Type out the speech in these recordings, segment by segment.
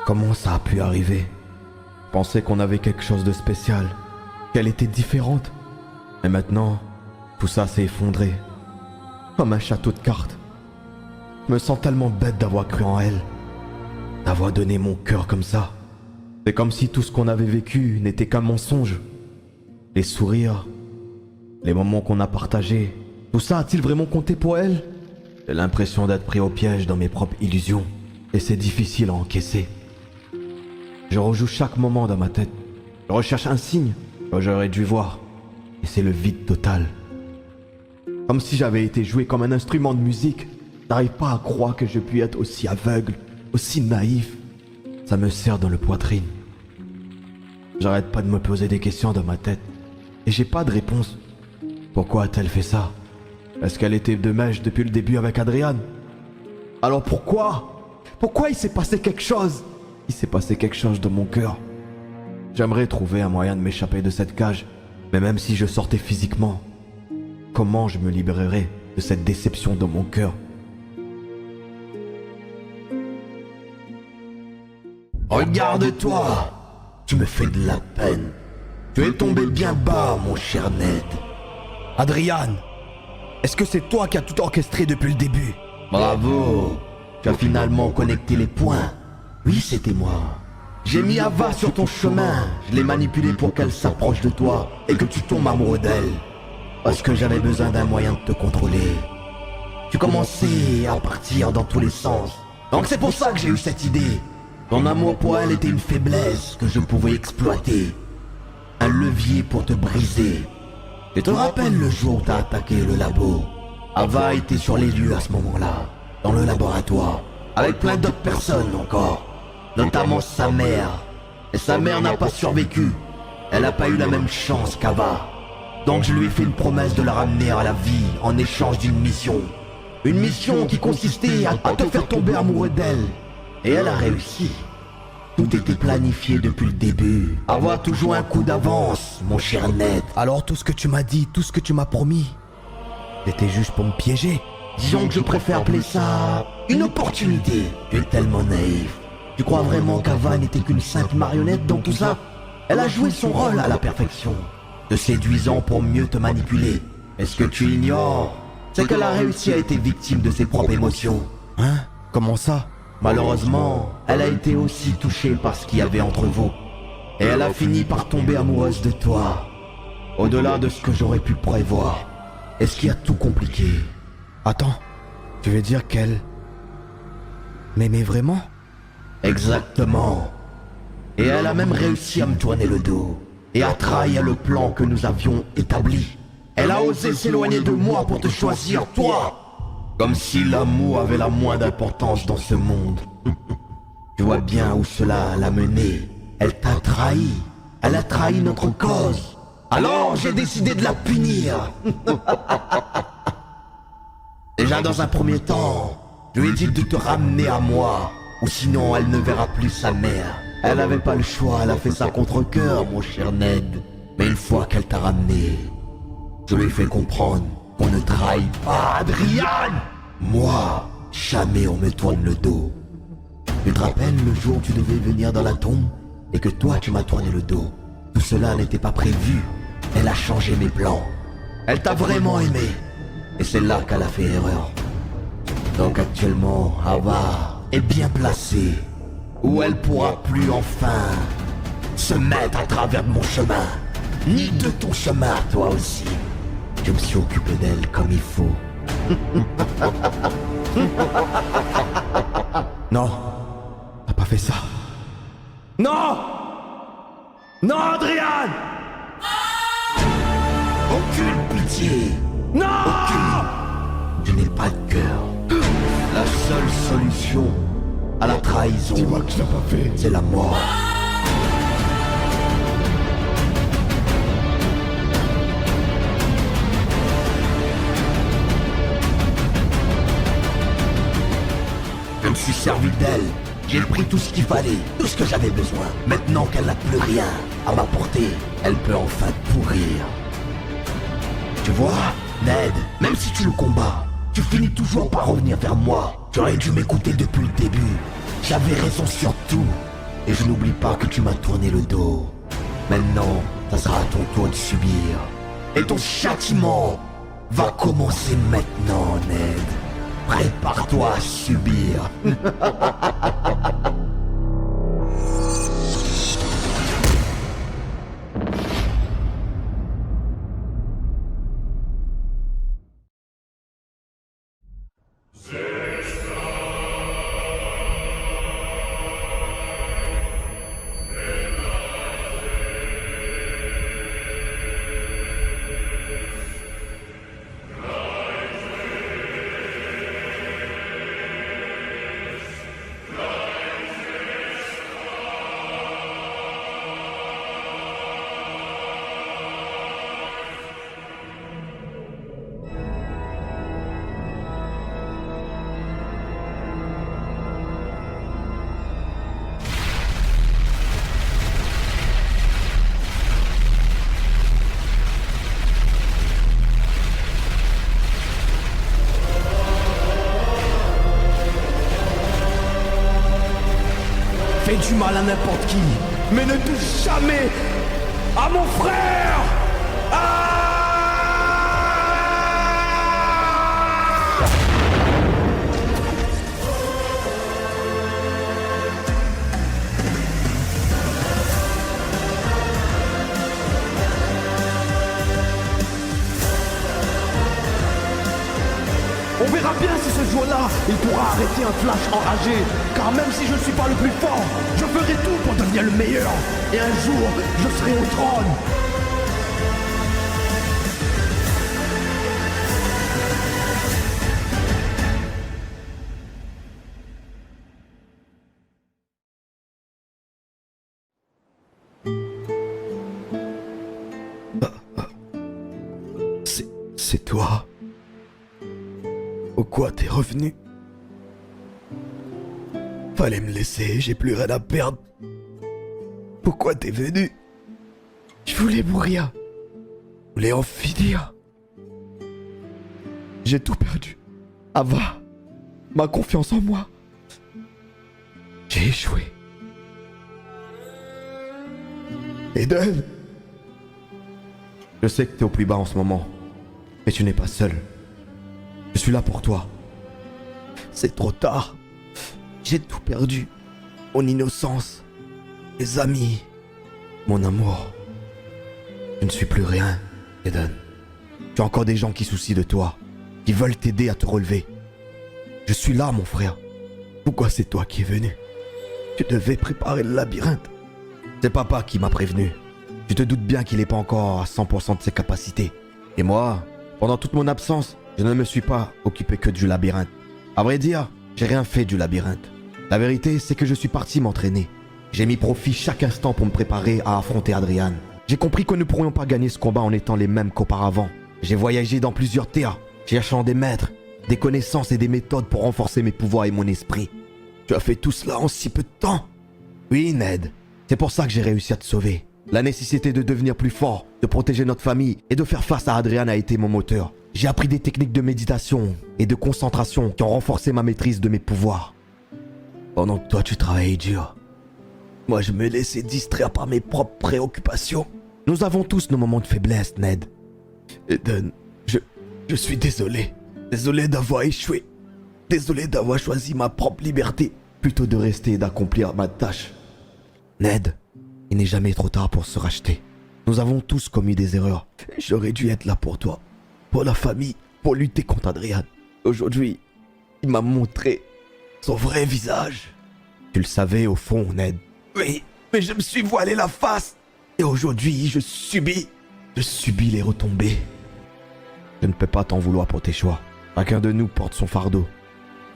Comment ça a pu arriver? Je pensais qu'on avait quelque chose de spécial, qu'elle était différente. Et maintenant, tout ça s'est effondré. Comme un château de cartes. Je me sens tellement bête d'avoir cru en elle. D'avoir donné mon cœur comme ça. C'est comme si tout ce qu'on avait vécu n'était qu'un mensonge. Les sourires, les moments qu'on a partagés, tout ça a-t-il vraiment compté pour elle? J'ai l'impression d'être pris au piège dans mes propres illusions. Et c'est difficile à encaisser. Je rejoue chaque moment dans ma tête. Je recherche un signe que j'aurais dû voir. Et c'est le vide total. Comme si j'avais été joué comme un instrument de musique. J'arrive pas à croire que je puis être aussi aveugle, aussi naïf. Ça me serre dans le poitrine. J'arrête pas de me poser des questions dans ma tête. Et j'ai pas de réponse. Pourquoi a-t-elle fait ça? Est-ce qu'elle était de mèche depuis le début avec Adrian? Alors pourquoi? Pourquoi il s'est passé quelque chose? Il s'est passé quelque chose dans mon cœur. J'aimerais trouver un moyen de m'échapper de cette cage. Mais même si je sortais physiquement, comment je me libérerais de cette déception dans mon cœur? Regarde-toi, tu me fais de la peine. Tu es tombé bien bas, mon cher Ned. Adrian, est-ce que c'est toi qui as tout orchestré depuis le début? Bravo, tu as finalement connecté les points. Oui, c'était moi. J'ai mis Ava sur ton chemin. Je l'ai manipulée pour qu'elle s'approche de toi et que tu tombes amoureux d'elle. Parce que j'avais besoin d'un moyen de te contrôler. Tu commençais à partir dans tous les sens. Donc c'est pour ça que j'ai eu cette idée. Ton amour pour elle était une faiblesse que je pouvais exploiter. Un levier pour te briser. Tu te rappelles le jour où t'as attaqué le labo? Ava était sur les lieux à ce moment-là, dans le laboratoire, avec plein d'autres personnes encore, notamment sa mère. Et sa mère n'a pas survécu. Elle n'a pas eu la même chance qu'Ava. Donc je lui ai fait une promesse de la ramener à la vie en échange d'une mission. Une mission qui consistait à te faire tomber amoureux d'elle. Et elle a réussi. Tout était planifié depuis le début. Avoir toujours un coup d'avance, mon cher Ned. Alors tout ce que tu m'as dit, tout ce que tu m'as promis, c'était juste pour me piéger? Disons que je préfère appeler ça une opportunité. Tu es tellement naïf. Tu crois vraiment qu'Ava n'était qu'une simple marionnette dans tout ça? Elle a joué son rôle à la perfection, te séduisant pour mieux te manipuler. Et ce que tu ignores, c'est qu'elle a réussi à être victime de ses propres émotions. Hein? Comment ça? Malheureusement, elle a été aussi touchée par ce qu'il y avait entre vous. Et elle a fini par tomber amoureuse de toi. Au-delà de ce que j'aurais pu prévoir. Et ce qui a tout compliqué. Attends, tu veux dire qu'elle m'aimait vraiment? Exactement. Et elle a même réussi à me tourner le dos. Et à trahir le plan que nous avions établi. Elle a osé s'éloigner de moi pour te choisir, toi. Comme si l'amour avait la moindre importance dans ce monde. Tu vois bien où cela l'a mené. Elle t'a trahi. Elle a trahi notre cause. Alors j'ai décidé de la punir. Déjà dans un premier temps, je lui ai dit de te ramener à moi. Ou sinon elle ne verra plus sa mère. Elle n'avait pas le choix, elle a fait ça contre cœur, mon cher Ned. Mais une fois qu'elle t'a ramené, je lui ai fait comprendre qu'on ne trahit pas Adrian. Moi, jamais on me tourne le dos. Tu te rappelles le jour où tu devais venir dans la tombe et que toi tu m'as tourné le dos? Tout cela n'était pas prévu. Elle a changé mes plans. Elle t'a vraiment aimé. Et c'est là qu'elle a fait erreur. Donc actuellement, Ava est bien placée. Où elle pourra plus enfin se mettre à travers de mon chemin. Ni de ton chemin, toi aussi. Je me suis occupé d'elle comme il faut. Non, t'as pas fait ça. Non! Non, Adrian! Aucune pitié. Non! Je n'ai pas de cœur. La seule solution à la trahison, Dis-moi que tu l'as pas fait. c'est la mort. Je me suis servi d'elle. J'ai pris tout ce qu'il fallait, tout ce que j'avais besoin. Maintenant qu'elle n'a plus rien à m'apporter, elle peut enfin pourrir. Tu vois, Ned, même si tu le combats, tu finis toujours par revenir vers moi. Tu aurais dû m'écouter depuis le début. J'avais raison sur tout. et je n'oublie pas que tu m'as tourné le dos. Maintenant, ça sera à ton tour de subir. Et ton châtiment va commencer maintenant, Ned. Prépare-toi à subir. Fais du mal à n'importe qui, mais ne touche jamais à mon frère. On verra bien si ce jour-là, il pourra arrêter un Flash enragé. Car même si je ne suis pas le plus fort, je ferai tout pour devenir le meilleur. Et un jour, je serai au trône. C'est toi? Pourquoi t'es revenu? Fallait me laisser, j'ai plus rien à perdre. Pourquoi t'es venu? Je voulais mourir. Je voulais en finir. J'ai tout perdu. Ava, ma confiance en moi. J'ai échoué. Eden. Je sais que t'es au plus bas en ce moment, mais tu n'es pas seul. Je suis là pour toi. C'est trop tard. J'ai tout perdu. Mon innocence, mes amis, mon amour. Je ne suis plus rien, Eden. Tu as encore des gens qui soucient de toi, qui veulent t'aider à te relever. Je suis là, mon frère. Pourquoi c'est toi qui es venu? Tu devais préparer le labyrinthe. C'est papa qui m'a prévenu. Tu te doutes bien qu'il n'est pas encore à 100% de ses capacités. Et moi, pendant toute mon absence, je ne me suis pas occupé que du labyrinthe. À vrai dire, j'ai rien fait du labyrinthe. La vérité, c'est que je suis parti m'entraîner. J'ai mis profit chaque instant pour me préparer à affronter Adrian. J'ai compris que nous ne pourrions pas gagner ce combat en étant les mêmes qu'auparavant. J'ai voyagé dans plusieurs terres, cherchant des maîtres, des connaissances et des méthodes pour renforcer mes pouvoirs et mon esprit. Tu as fait tout cela en si peu de temps? Oui, Ned. C'est pour ça que j'ai réussi à te sauver. La nécessité de devenir plus fort, de protéger notre famille et de faire face à Adrian a été mon moteur. J'ai appris des techniques de méditation et de concentration qui ont renforcé ma maîtrise de mes pouvoirs. Pendant que toi tu travaillais dur, moi je me laissais distraire par mes propres préoccupations. Nous avons tous nos moments de faiblesse, Ned. Eden, je suis désolé. Désolé d'avoir échoué. Désolé d'avoir choisi ma propre liberté plutôt de rester et d'accomplir ma tâche. Ned, il n'est jamais trop tard pour se racheter. Nous avons tous commis des erreurs. J'aurais dû être là pour toi, pour la famille, pour lutter contre Adrian. Aujourd'hui, il m'a montré son vrai visage. Tu le savais au fond, Ned. Oui, mais je me suis voilé la face. Et aujourd'hui, je subis les retombées. Je ne peux pas t'en vouloir pour tes choix. Chacun de nous porte son fardeau.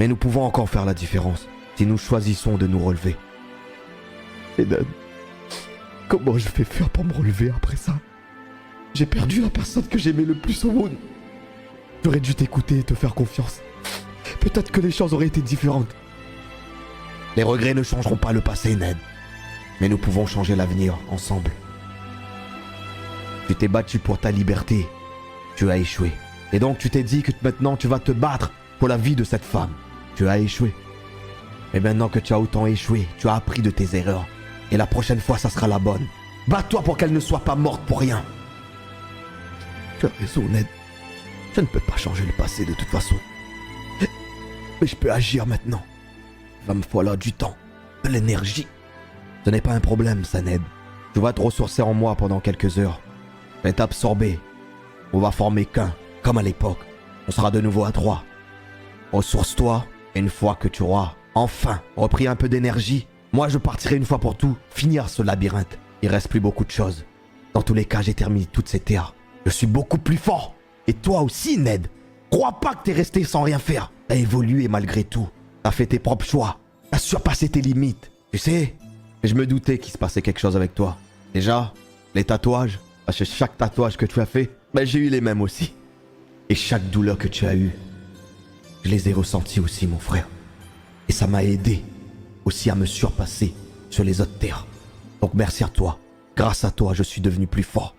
Mais nous pouvons encore faire la différence si nous choisissons de nous relever. Eden, comment je vais faire pour me relever après ça? J'ai perdu la personne que j'aimais le plus au monde. J'aurais dû t'écouter et te faire confiance. Peut-être que les choses auraient été différentes. Les regrets ne changeront pas le passé, Ned. Mais nous pouvons changer l'avenir ensemble. Tu t'es battu pour ta liberté. Tu as échoué. Et donc tu t'es dit que maintenant tu vas te battre pour la vie de cette femme. Tu as échoué. Et maintenant que tu as autant échoué, tu as appris de tes erreurs. Et la prochaine fois, ça sera la bonne. Bats-toi pour qu'elle ne soit pas morte pour rien. Tu as raison, Ned. Je ne peux pas changer le passé de toute façon. Mais je peux agir maintenant. Il va me falloir du temps, de l'énergie. Ce n'est pas un problème, ça, Ned. Tu vas te ressourcer en moi pendant quelques heures. Je vais t'absorber. On va former qu'un, comme à l'époque. On sera de nouveau à 3. Ressource-toi, et une fois que tu auras enfin repris un peu d'énergie, moi je partirai une fois pour tout finir ce labyrinthe. Il reste plus beaucoup de choses. Dans tous les cas, j'ai terminé toutes ces terres. Je suis beaucoup plus fort. Et toi aussi, Ned. Crois pas que t'es resté sans rien faire. T'as évolué malgré tout. T'as fait tes propres choix. T'as surpassé tes limites. Tu sais, je me doutais qu'il se passait quelque chose avec toi. Déjà, les tatouages, parce que chaque tatouage que tu as fait, j'ai eu les mêmes aussi. Et chaque douleur que tu as eue, je les ai ressenties aussi, mon frère. Et ça m'a aidé aussi à me surpasser sur les autres terres. Donc merci à toi. Grâce à toi, je suis devenu plus fort.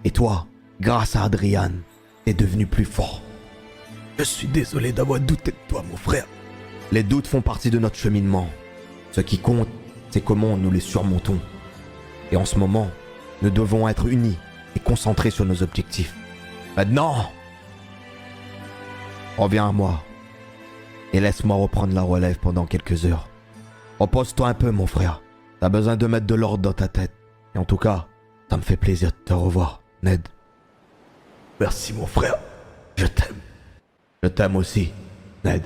Et toi, grâce à Adrian, t'es devenu plus fort. Je suis désolé d'avoir douté de toi, mon frère. Les doutes font partie de notre cheminement. Ce qui compte, c'est comment nous les surmontons. Et en ce moment, nous devons être unis et concentrés sur nos objectifs. Maintenant, reviens à moi et laisse-moi reprendre la relève pendant quelques heures. Repose-toi un peu, mon frère. T'as besoin de mettre de l'ordre dans ta tête. Et en tout cas, ça me fait plaisir de te revoir, Ned. Merci, mon frère. Je t'aime. Je t'aime aussi, Ned.